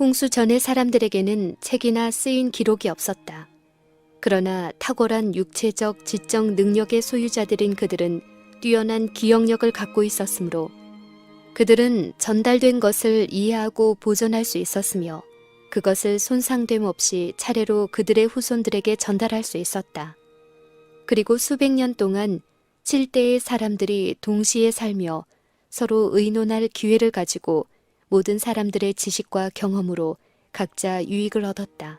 홍수 전의 사람들에게는 책이나 쓰인 기록이 없었다. 그러나 탁월한 육체적, 지적 능력의 소유자들인 그들은 뛰어난 기억력을 갖고 있었으므로 그들은 전달된 것을 이해하고 보존할 수 있었으며 그것을 손상됨 없이 차례로 그들의 후손들에게 전달할 수 있었다. 그리고 수백 년 동안 7대의 사람들이 동시에 살며 서로 의논할 기회를 가지고 모든 사람들의 지식과 경험으로 각자 유익을 얻었다.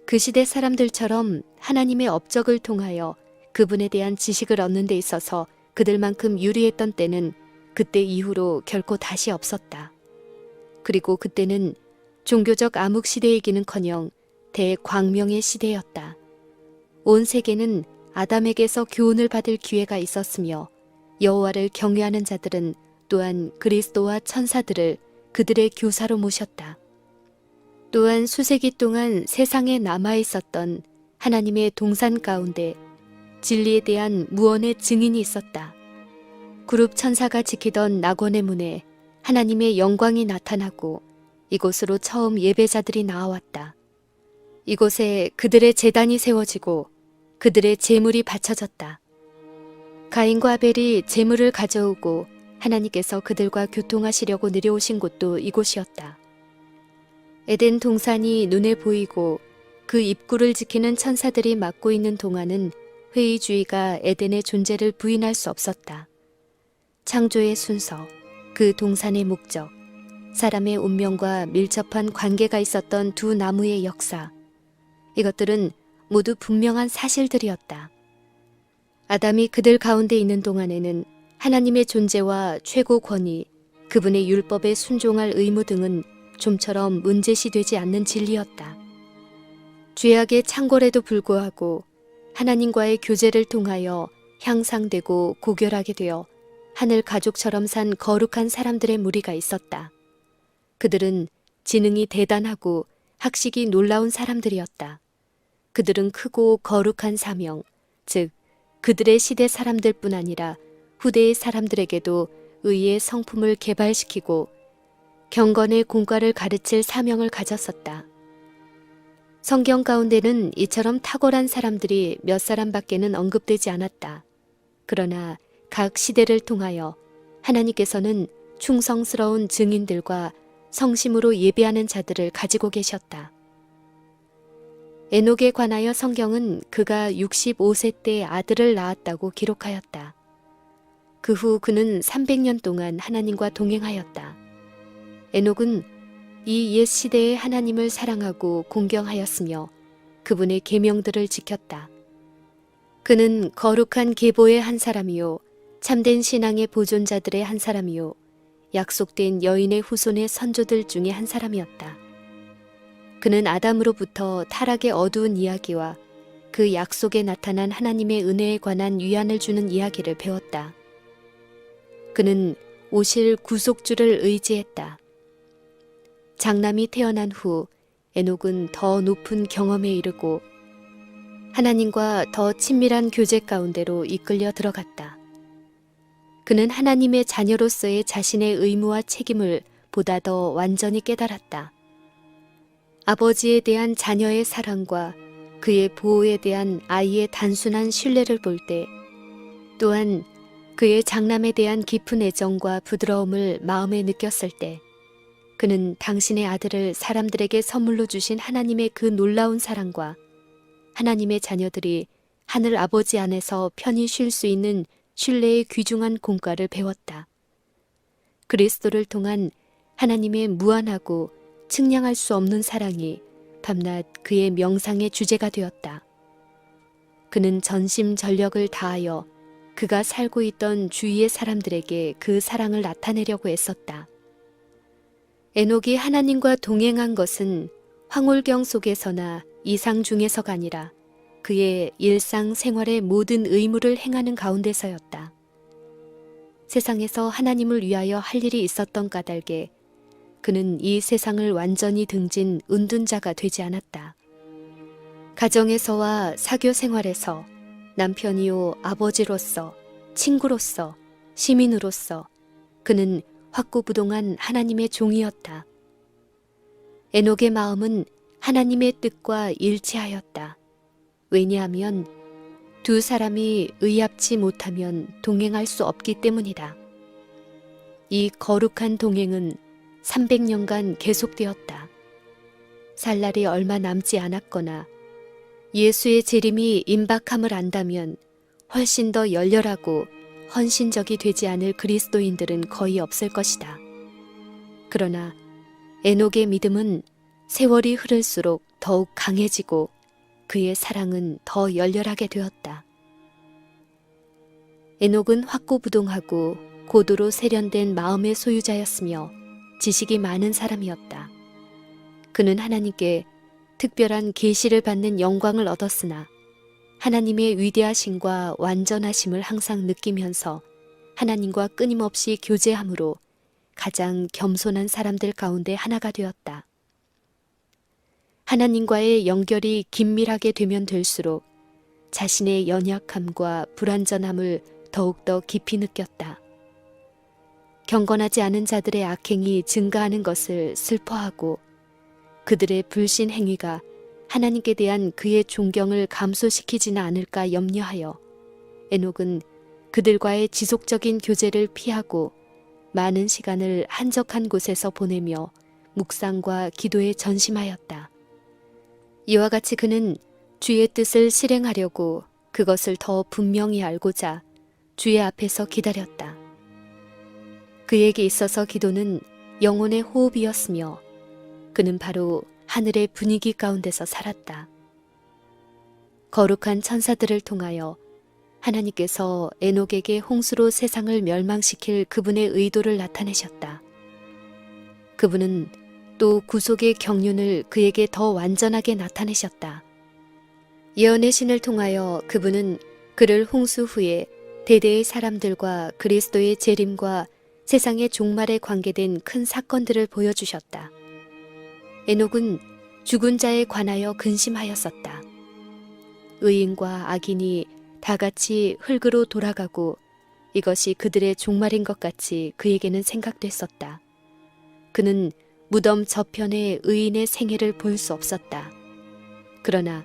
그 시대 사람들처럼 하나님의 업적을 통하여 그분에 대한 지식을 얻는 데 있어서 그들만큼 유리했던 때는 그때 이후로 결코 다시 없었다. 그리고 그때는 종교적 암흑 시대이기는커녕 대광명의 시대였다. 온 세계는 아담에게서 교훈을 받을 기회가 있었으며 여호와를 경외하는 자들은 또한 그리스도와 천사들을 그들의 교사로 모셨다. 또한 수세기 동안 세상에 남아있었던 하나님의 동산 가운데 진리에 대한 무언의 증인이 있었다. 그룹 천사가 지키던 낙원의 문에 하나님의 영광이 나타나고 이곳으로 처음 예배자들이 나아왔다. 이곳에 그들의 제단이 세워지고 그들의 제물이 바쳐졌다. 가인과 아벨이 제물을 가져오고 하나님께서 그들과 교통하시려고 내려오신 곳도 이곳이었다. 에덴 동산이 눈에 보이고 그 입구를 지키는 천사들이 맡고 있는 동안은 회의주의가 에덴의 존재를 부인할 수 없었다. 창조의 순서, 그 동산의 목적, 사람의 운명과 밀접한 관계가 있었던 두 나무의 역사, 이것들은 모두 분명한 사실들이었다. 아담이 그들 가운데 있는 동안에는 하나님의 존재와 최고 권위, 그분의 율법에 순종할 의무 등은 좀처럼 문제시되지 않는 진리였다. 죄악의 창궐에도 불구하고 하나님과의 교제를 통하여 향상되고 고결하게 되어 하늘 가족처럼 산 거룩한 사람들의 무리가 있었다. 그들은 지능이 대단하고 학식이 놀라운 사람들이었다. 그들은 크고 거룩한 사명, 즉 그들의 시대 사람들뿐 아니라 후대의 사람들에게도 의의 성품을 개발시키고 경건의 공과를 가르칠 사명을 가졌었다. 성경 가운데는 이처럼 탁월한 사람들이 몇 사람밖에는 언급되지 않았다. 그러나 각 시대를 통하여 하나님께서는 충성스러운 증인들과 성심으로 예배하는 자들을 가지고 계셨다. 에녹에 관하여 성경은 그가 65세 때 아들을 낳았다고 기록하였다. 그 후 그는 300년 동안 하나님과 동행하였다. 에녹은 이 옛 시대의 하나님을 사랑하고 공경하였으며 그분의 계명들을 지켰다. 그는 거룩한 계보의 한 사람이요 참된 신앙의 보존자들의 한 사람이요 약속된 여인의 후손의 선조들 중에 한 사람이었다. 그는 아담으로부터 타락의 어두운 이야기와 그 약속에 나타난 하나님의 은혜에 관한 위안을 주는 이야기를 배웠다. 그는 오실 구속주를 의지했다. 장남이 태어난 후 에녹은 더 높은 경험에 이르고 하나님과 더 친밀한 교제 가운데로 이끌려 들어갔다. 그는 하나님의 자녀로서의 자신의 의무와 책임을 보다 더 완전히 깨달았다. 아버지에 대한 자녀의 사랑과 그의 보호에 대한 아이의 단순한 신뢰를 볼 때, 또한 그의 장남에 대한 깊은 애정과 부드러움을 마음에 느꼈을 때, 그는 당신의 아들을 사람들에게 선물로 주신 하나님의 그 놀라운 사랑과 하나님의 자녀들이 하늘 아버지 안에서 편히 쉴 수 있는 신뢰의 귀중한 공과를 배웠다. 그리스도를 통한 하나님의 무한하고 측량할 수 없는 사랑이 밤낮 그의 명상의 주제가 되었다. 그는 전심전력을 다하여 그가 살고 있던 주위의 사람들에게 그 사랑을 나타내려고 애썼다. 에녹이 하나님과 동행한 것은 황홀경 속에서나 이상 중에서가 아니라 그의 일상 생활의 모든 의무를 행하는 가운데서였다. 세상에서 하나님을 위하여 할 일이 있었던 까닭에 그는 이 세상을 완전히 등진 은둔자가 되지 않았다. 가정에서와 사교 생활에서 남편이요 아버지로서, 친구로서, 시민으로서 그는 확고부동한 하나님의 종이었다. 에녹의 마음은 하나님의 뜻과 일치하였다. 왜냐하면 두 사람이 의합치 못하면 동행할 수 없기 때문이다. 이 거룩한 동행은 300년간 계속되었다. 살 날이 얼마 남지 않았거나 예수의 재림이 임박함을 안다면 훨씬 더 열렬하고 헌신적이 되지 않을 그리스도인들은 거의 없을 것이다. 그러나 에녹의 믿음은 세월이 흐를수록 더욱 강해지고 그의 사랑은 더 열렬하게 되었다. 에녹은 확고부동하고 고도로 세련된 마음의 소유자였으며 지식이 많은 사람이었다. 그는 하나님께 특별한 계시를 받는 영광을 얻었으나 하나님의 위대하심과 완전하심을 항상 느끼면서 하나님과 끊임없이 교제함으로 가장 겸손한 사람들 가운데 하나가 되었다. 하나님과의 연결이 긴밀하게 되면 될수록 자신의 연약함과 불완전함을 더욱더 깊이 느꼈다. 경건하지 않은 자들의 악행이 증가하는 것을 슬퍼하고 그들의 불신 행위가 하나님께 대한 그의 존경을 감소시키지는 않을까 염려하여 에녹은 그들과의 지속적인 교제를 피하고 많은 시간을 한적한 곳에서 보내며 묵상과 기도에 전심하였다. 이와 같이 그는 주의 뜻을 실행하려고 그것을 더 분명히 알고자 주의 앞에서 기다렸다. 그에게 있어서 기도는 영혼의 호흡이었으며 그는 바로 하늘의 분위기 가운데서 살았다. 거룩한 천사들을 통하여 하나님께서 에녹에게 홍수로 세상을 멸망시킬 그분의 의도를 나타내셨다. 그분은 또 구속의 경륜을 그에게 더 완전하게 나타내셨다. 예언의 신을 통하여 그분은 그를 홍수 후에 대대의 사람들과 그리스도의 재림과 세상의 종말에 관계된 큰 사건들을 보여주셨다. 에녹은 죽은 자에 관하여 근심하였었다. 의인과 악인이 다 같이 흙으로 돌아가고 이것이 그들의 종말인 것 같이 그에게는 생각됐었다. 그는 무덤 저편의 의인의 생애를 볼 수 없었다. 그러나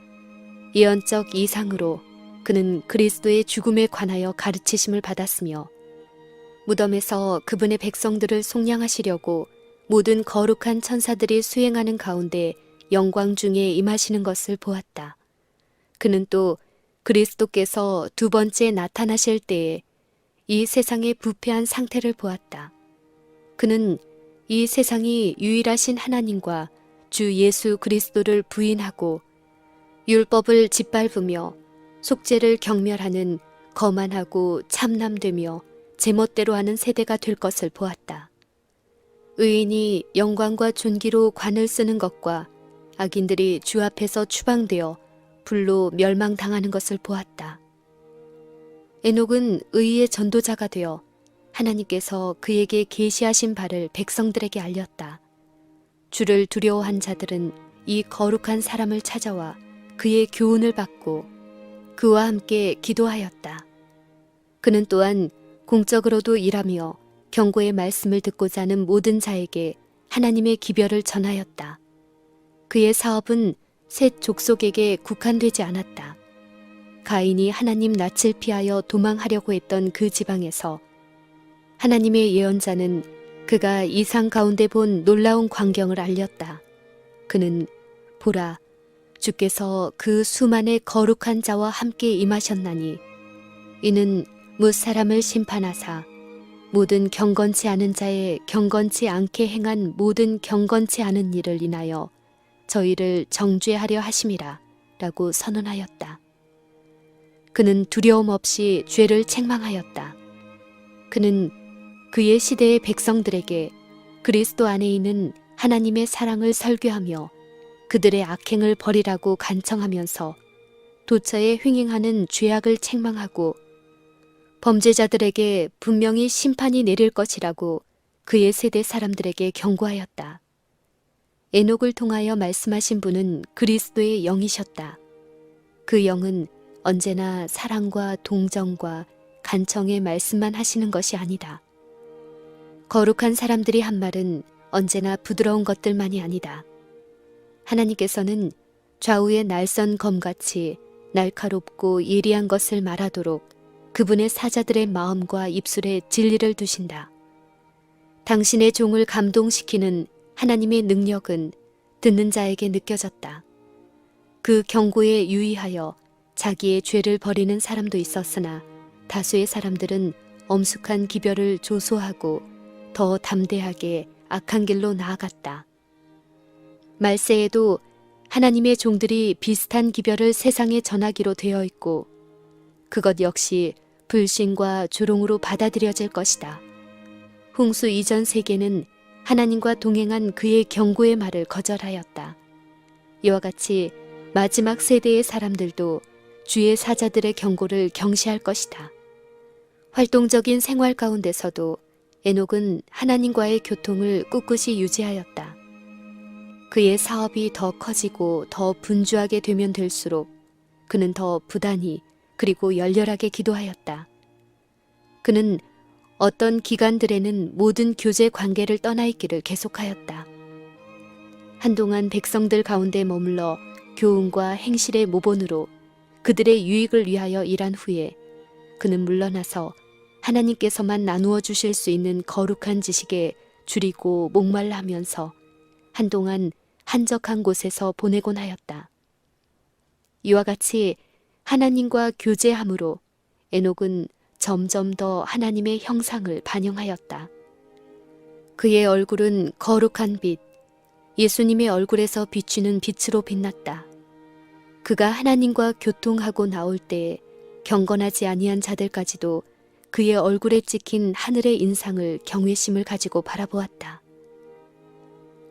예언적 이상으로 그는 그리스도의 죽음에 관하여 가르치심을 받았으며 무덤에서 그분의 백성들을 속량하시려고 모든 거룩한 천사들이 수행하는 가운데 영광 중에 임하시는 것을 보았다. 그는 또 그리스도께서 두 번째 나타나실 때에 이 세상의 부패한 상태를 보았다. 그는 이 세상이 유일하신 하나님과 주 예수 그리스도를 부인하고 율법을 짓밟으며 속죄를 경멸하는 거만하고 참남되며 제멋대로 하는 세대가 될 것을 보았다. 의인이 영광과 존귀로 관을 쓰는 것과 악인들이 주 앞에서 추방되어 불로 멸망당하는 것을 보았다. 에녹은 의의 전도자가 되어 하나님께서 그에게 계시하신 바를 백성들에게 알렸다. 주를 두려워한 자들은 이 거룩한 사람을 찾아와 그의 교훈을 받고 그와 함께 기도하였다. 그는 또한 공적으로도 일하며 경고의 말씀을 듣고자 하는 모든 자에게 하나님의 기별을 전하였다. 그의 사업은 셋 족속에게 국한되지 않았다. 가인이 하나님 낯을 피하여 도망하려고 했던 그 지방에서 하나님의 예언자는 그가 이상 가운데 본 놀라운 광경을 알렸다. 그는 보라, 주께서 그 수만의 거룩한 자와 함께 임하셨나니 이는 무사람을 심판하사 모든 경건치 않은 자의 경건치 않게 행한 모든 경건치 않은 일을 인하여 저희를 정죄하려 하심이라 라고 선언하였다. 그는 두려움 없이 죄를 책망하였다. 그는 그의 시대의 백성들에게 그리스도 안에 있는 하나님의 사랑을 설교하며 그들의 악행을 버리라고 간청하면서 도처에 횡행하는 죄악을 책망하고 범죄자들에게 분명히 심판이 내릴 것이라고 그의 세대 사람들에게 경고하였다. 에녹을 통하여 말씀하신 분은 그리스도의 영이셨다. 그 영은 언제나 사랑과 동정과 간청의 말씀만 하시는 것이 아니다. 거룩한 사람들이 한 말은 언제나 부드러운 것들만이 아니다. 하나님께서는 좌우의 날선 검같이 날카롭고 예리한 것을 말하도록 그분의 사자들의 마음과 입술에 진리를 두신다. 당신의 종을 감동시키는 하나님의 능력은 듣는 자에게 느껴졌다. 그 경고에 유의하여 자기의 죄를 버리는 사람도 있었으나 다수의 사람들은 엄숙한 기별을 조소하고 더 담대하게 악한 길로 나아갔다. 말세에도 하나님의 종들이 비슷한 기별을 세상에 전하기로 되어 있고 그것 역시 불신과 조롱으로 받아들여질 것이다. 홍수 이전 세계는 하나님과 동행한 그의 경고의 말을 거절하였다. 이와 같이 마지막 세대의 사람들도 주의 사자들의 경고를 경시할 것이다. 활동적인 생활 가운데서도 에녹은 하나님과의 교통을 꿋꿋이 유지하였다. 그의 사업이 더 커지고 더 분주하게 되면 될수록 그는 더 부단히 그리고 열렬하게 기도하였다. 그는 어떤 기간들에는 모든 교제 관계를 떠나 있기를 계속하였다. 한동안 백성들 가운데 머물러 교훈과 행실의 모본으로 그들의 유익을 위하여 일한 후에 그는 물러나서 하나님께서만 나누어 주실 수 있는 거룩한 지식에 줄이고 목말라 하면서 한동안 한적한 곳에서 보내곤 하였다. 이와 같이 하나님과 교제함으로 에녹은 점점 더 하나님의 형상을 반영하였다. 그의 얼굴은 거룩한 빛, 예수님의 얼굴에서 비추는 빛으로 빛났다. 그가 하나님과 교통하고 나올 때에 경건하지 아니한 자들까지도 그의 얼굴에 찍힌 하늘의 인상을 경외심을 가지고 바라보았다.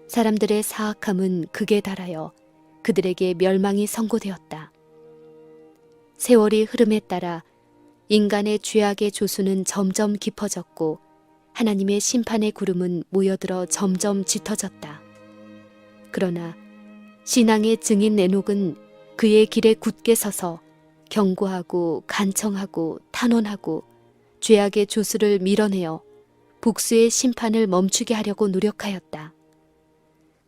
사람들의 사악함은 극에 달하여 그들에게 멸망이 선고되었다. 세월이 흐름에 따라 인간의 죄악의 조수는 점점 깊어졌고 하나님의 심판의 구름은 모여들어 점점 짙어졌다. 그러나 신앙의 증인 에녹은 그의 길에 굳게 서서 경고하고 간청하고 탄원하고 죄악의 조수를 밀어내어 복수의 심판을 멈추게 하려고 노력하였다.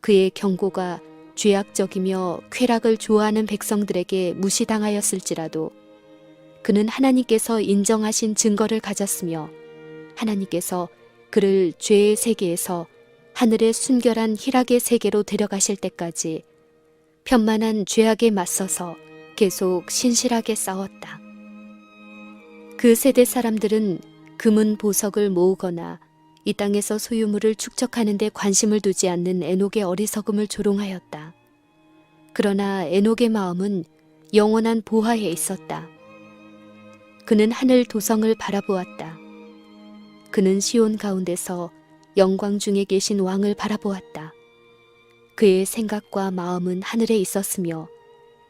그의 경고가 죄악적이며 쾌락을 좋아하는 백성들에게 무시당하였을지라도 그는 하나님께서 인정하신 증거를 가졌으며 하나님께서 그를 죄의 세계에서 하늘의 순결한 희락의 세계로 데려가실 때까지 편만한 죄악에 맞서서 계속 신실하게 싸웠다. 그 세대 사람들은 금은 보석을 모으거나 이 땅에서 소유물을 축적하는 데 관심을 두지 않는 에녹의 어리석음을 조롱하였다. 그러나 에녹의 마음은 영원한 보화에 있었다. 그는 하늘 도성을 바라보았다. 그는 시온 가운데서 영광 중에 계신 왕을 바라보았다. 그의 생각과 마음은 하늘에 있었으며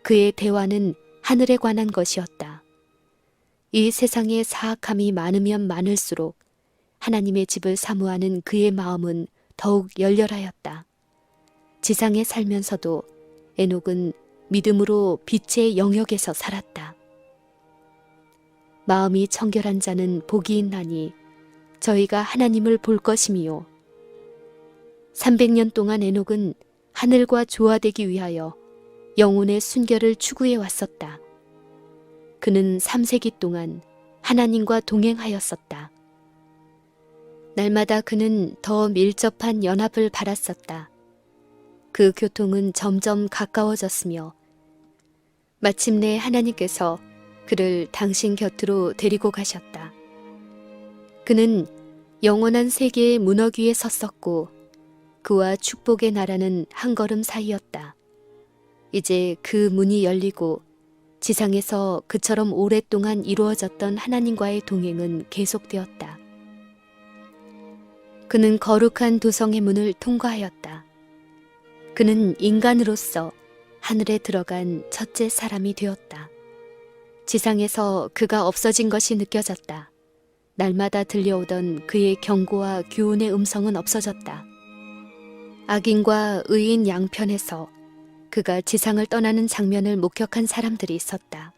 그의 대화는 하늘에 관한 것이었다. 이 세상에 사악함이 많으면 많을수록 하나님의 집을 사모하는 그의 마음은 더욱 열렬하였다. 지상에 살면서도 에녹은 믿음으로 빛의 영역에서 살았다. 마음이 청결한 자는 복이 있나니 저희가 하나님을 볼 것이미요. 300년 동안 에녹은 하늘과 조화되기 위하여 영혼의 순결을 추구해 왔었다. 그는 3세기 동안 하나님과 동행하였었다. 날마다 그는 더 밀접한 연합을 바랐었다. 그 교통은 점점 가까워졌으며 마침내 하나님께서 그를 당신 곁으로 데리고 가셨다. 그는 영원한 세계의 문턱 위에 섰었고 그와 축복의 나라는 한 걸음 사이였다. 이제 그 문이 열리고 지상에서 그처럼 오랫동안 이루어졌던 하나님과의 동행은 계속되었다. 그는 거룩한 도성의 문을 통과하였다. 그는 인간으로서 하늘에 들어간 첫째 사람이 되었다. 지상에서 그가 없어진 것이 느껴졌다. 날마다 들려오던 그의 경고와 교훈의 음성은 없어졌다. 악인과 의인 양편에서 그가 지상을 떠나는 장면을 목격한 사람들이 있었다.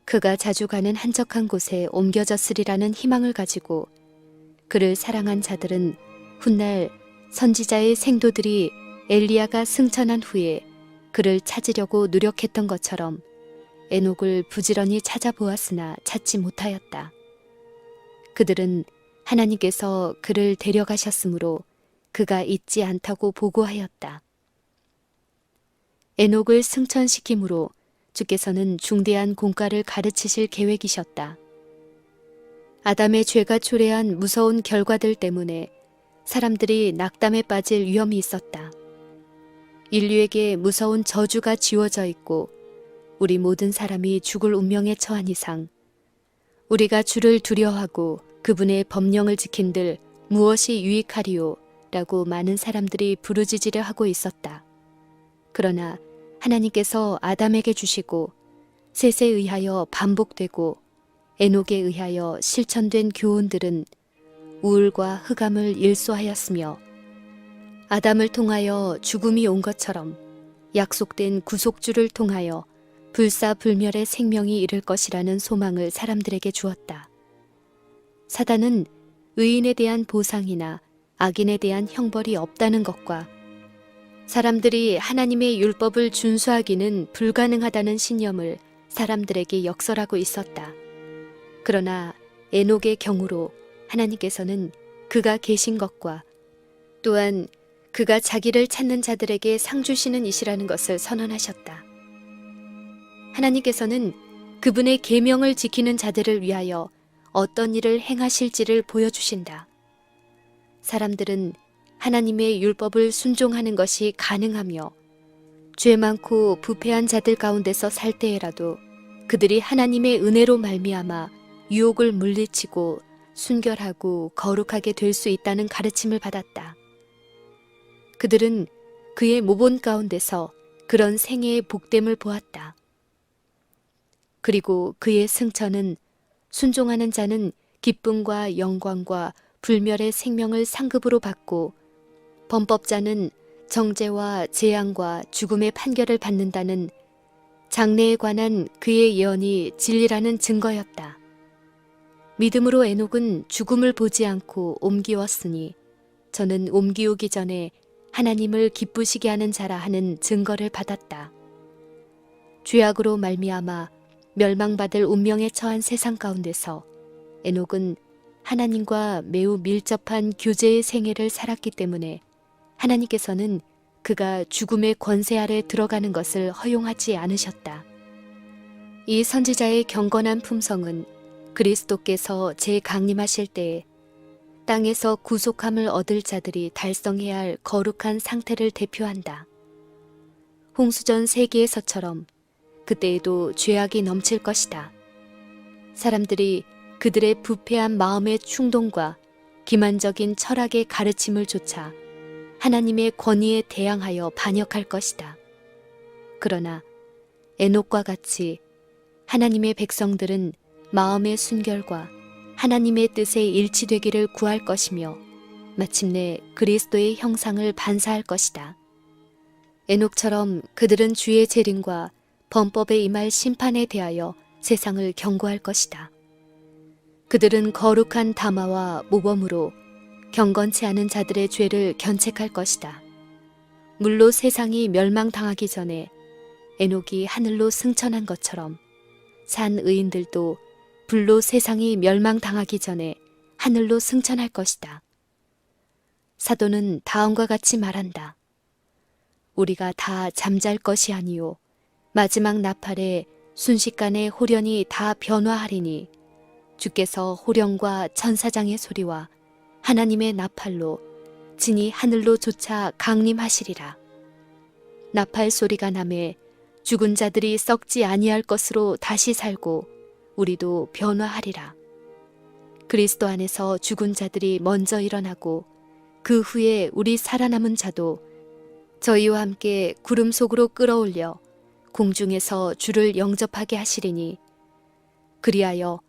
그가 자주 가는 한적한 곳에 옮겨졌으리라는 희망을 가지고 그를 사랑한 자들은 훗날 선지자의 생도들이 엘리야가 승천한 후에 그를 찾으려고 노력했던 것처럼 에녹을 부지런히 찾아보았으나 찾지 못하였다. 그들은 하나님께서 그를 데려가셨으므로 그가 있지 않다고 보고하였다. 에녹을 승천시킴으로 주께서는 중대한 공과를 가르치실 계획이셨다. 아담의 죄가 초래한 무서운 결과들 때문에 사람들이 낙담에 빠질 위험이 있었다. 인류에게 무서운 저주가 지워져 있고 우리 모든 사람이 죽을 운명에 처한 이상 우리가 주를 두려워하고 그분의 법령을 지킨들 무엇이 유익하리요? 라고 많은 사람들이 부르짖으려 하고 있었다. 그러나 하나님께서 아담에게 주시고 셋에 의하여 반복되고 에녹에 의하여 실천된 교훈들은 우울과 흑암을 일소하였으며 아담을 통하여 죽음이 온 것처럼 약속된 구속주를 통하여 불사불멸의 생명이 이를 것이라는 소망을 사람들에게 주었다. 사단은 의인에 대한 보상이나 악인에 대한 형벌이 없다는 것과 사람들이 하나님의 율법을 준수하기는 불가능하다는 신념을 사람들에게 역설하고 있었다. 그러나 에녹의 경우로 하나님께서는 그가 계신 것과 또한 그가 자기를 찾는 자들에게 상 주시는 이시라는 것을 선언하셨다. 하나님께서는 그분의 계명을 지키는 자들을 위하여 어떤 일을 행하실지를 보여주신다. 사람들은 하나님의 율법을 순종하는 것이 가능하며 죄 많고 부패한 자들 가운데서 살 때에라도 그들이 하나님의 은혜로 말미암아 유혹을 물리치고 순결하고 거룩하게 될 수 있다는 가르침을 받았다. 그들은 그의 모본 가운데서 그런 생애의 복됨을 보았다. 그리고 그의 승천은 순종하는 자는 기쁨과 영광과 불멸의 생명을 상급으로 받고 범법자는 정죄와 재앙과 죽음의 판결을 받는다는 장래에 관한 그의 예언이 진리라는 증거였다. 믿음으로 에녹은 죽음을 보지 않고 옮기웠으니 저는 옮기우기 전에 하나님을 기쁘시게 하는 자라 하는 증거를 받았다. 죄악으로 말미암아 멸망받을 운명에 처한 세상 가운데서 에녹은 하나님과 매우 밀접한 교제의 생애를 살았기 때문에 하나님께서는 그가 죽음의 권세 아래 들어가는 것을 허용하지 않으셨다. 이 선지자의 경건한 품성은 그리스도께서 재강림하실 때에 땅에서 구속함을 얻을 자들이 달성해야 할 거룩한 상태를 대표한다. 홍수전 세기에서처럼 그때에도 죄악이 넘칠 것이다. 사람들이 그들의 부패한 마음의 충동과 기만적인 철학의 가르침을 좇아 하나님의 권위에 대항하여 반역할 것이다. 그러나 에녹과 같이 하나님의 백성들은 마음의 순결과 하나님의 뜻에 일치되기를 구할 것이며 마침내 그리스도의 형상을 반사할 것이다. 에녹처럼 그들은 주의 재림과 범법에 임할 심판에 대하여 세상을 경고할 것이다. 그들은 거룩한 담화와 모범으로 경건치 않은 자들의 죄를 견책할 것이다. 물로 세상이 멸망당하기 전에 에녹이 하늘로 승천한 것처럼 산 의인들도 불로 세상이 멸망당하기 전에 하늘로 승천할 것이다. 사도는 다음과 같이 말한다. 우리가 다 잠잘 것이 아니요 마지막 나팔에 순식간에 호련이 다 변화하리니 주께서 호령과 천사장의 소리와 하나님의 나팔로 진이 하늘로 쫓아 강림하시리라. 나팔 소리가 나매 죽은 자들이 썩지 아니할 것으로 다시 살고 우리도 변화하리라. 그리스도 안에서 죽은 자들이 먼저 일어나고 그 후에 우리 살아남은 자도 저희와 함께 구름 속으로 끌어올려 공중에서 주를 영접하게 하시리니 그리하여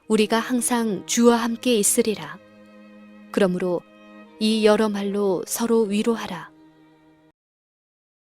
우리가 항상 주와 함께 있으리라. 그러므로 이 여러 말로 서로 위로하라.